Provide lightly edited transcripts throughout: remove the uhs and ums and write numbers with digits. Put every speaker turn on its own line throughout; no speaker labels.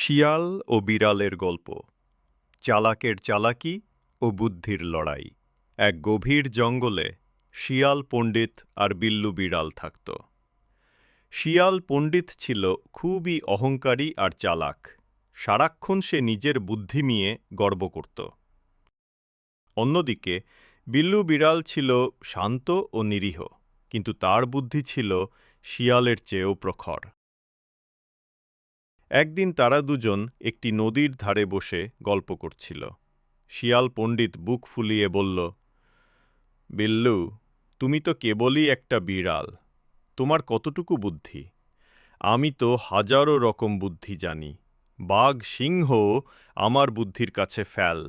শিয়াল ও বিড়ালের গল্প। চালাকের চালাকি ও বুদ্ধির লড়াই। এক গভীর জঙ্গলে শিয়াল পণ্ডিত আর বিল্লু বিড়াল থাকত। শিয়াল পণ্ডিত ছিল খুবই অহংকারী আর চালাক। সারাক্ষণ সে নিজের বুদ্ধি নিয়ে গর্ব করত। অন্যদিকে বিল্লু বিড়াল ছিল শান্ত ও নিরীহ, কিন্তু তার বুদ্ধি ছিল শিয়ালের চেয়েও প্রখর। একদিন তারা দুজন একটি নদীর ধারে বসে গল্প করছিল। শিয়াল পণ্ডিত বুক ফুলিয়ে বলল, বিল্লু, তুমি তো কেবলই একটা বিড়াল, তোমার কতটুকু বুদ্ধি? আমি তো হাজারো রকম বুদ্ধি জানি। বাঘ সিংহ আমার বুদ্ধির কাছে ফেল।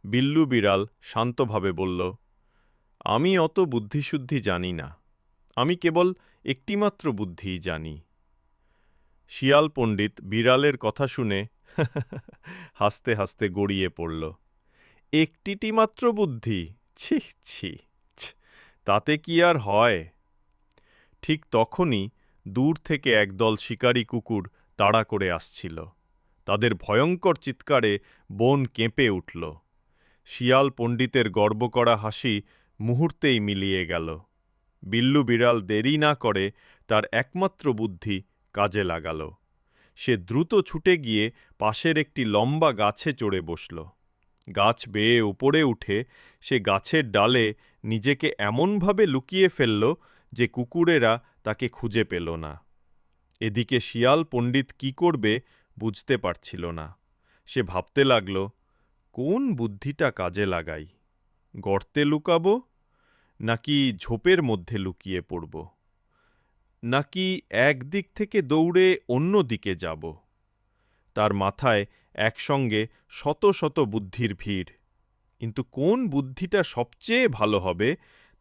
বিল্লু বিড়াল শান্তভাবে বলল, আমি অত বুদ্ধিশুদ্ধি জানি না, আমি কেবল একটিমাত্র বুদ্ধিই জানি। শিয়াল পণ্ডিত বিড়ালের কথা শুনে হাসতে হাসতে গড়িয়ে পড়ল। একটিটি মাত্র বুদ্ধি? ছি ছি, তাতে কি আর হয়? ঠিক তখনই দূর থেকে একদল শিকারী কুকুর তাড়া করে আসছিল। তাদের ভয়ঙ্কর চিৎকারে বন কেঁপে উঠল। শিয়াল পণ্ডিতের গর্ব করা হাসি মুহূর্তেই মিলিয়ে গেল। বিল্লু বিড়াল দেরি না করে তার একমাত্র বুদ্ধি কাজে লাগাল। সে দ্রুত ছুটে গিয়ে পাশের একটি লম্বা গাছে চড়ে বসল। গাছ বেয়ে উপরে উঠে সে গাছের ডালে নিজেকে এমনভাবে লুকিয়ে ফেলল যে কুকুরেরা তাকে খুঁজে পেল না। এদিকে শিয়াল পণ্ডিত কি করবে বুঝতে পারছিল না। সে ভাবতে লাগল, কোন বুদ্ধিটা কাজে লাগাই? গর্তে লুকাবো, নাকি ঝোপের মধ্যে লুকিয়ে পড়ব, নাকি একদিক থেকে দৌড়ে অন্য দিকে যাব? তার মাথায় একসঙ্গে শত শত বুদ্ধির ভিড়, কিন্তু কোন বুদ্ধিটা সবচেয়ে ভালো হবে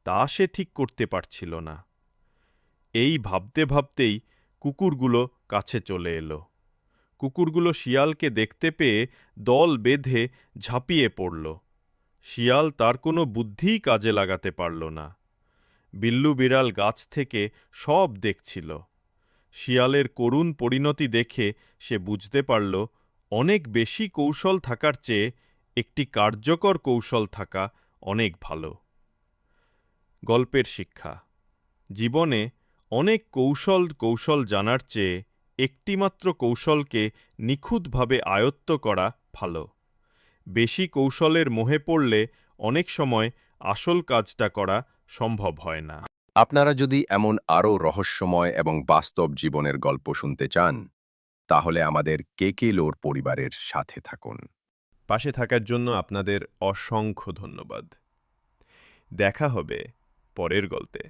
তা সে ঠিক করতে পারছিল না। এই ভাবতে ভাবতেই কুকুরগুলো কাছে চলে এলো। কুকুরগুলো শিয়ালকে দেখতে পেয়ে দল বেঁধে ঝাঁপিয়ে পড়ল। শিয়াল তার কোনো বুদ্ধিই কাজে লাগাতে পারল না। বিল্লু বিড়াল গাছ থেকে সব দেখছিল। শিয়ালের করুণ পরিণতি দেখে সে বুঝতে পারল, অনেক বেশি কৌশল থাকার চেয়ে একটি কার্যকর কৌশল থাকা অনেক ভালো। গল্পের শিক্ষা: জীবনে অনেক কৌশল জানার চেয়ে একটিমাত্র কৌশলকে নিখুঁতভাবে আয়ত্ত করা ভালো। বেশি কৌশলের মোহে পড়লে অনেক সময় আসল কাজটা করা সম্ভব হয় না।
আপনারা যদি এমন আরও রহস্যময় এবং বাস্তব জীবনের গল্প শুনতে চান, তাহলে আমাদের কেকেলোর পরিবারের সাথে থাকুন।
পাশে থাকার জন্য আপনাদের অসংখ্য ধন্যবাদ। দেখা হবে পরের গল্পে।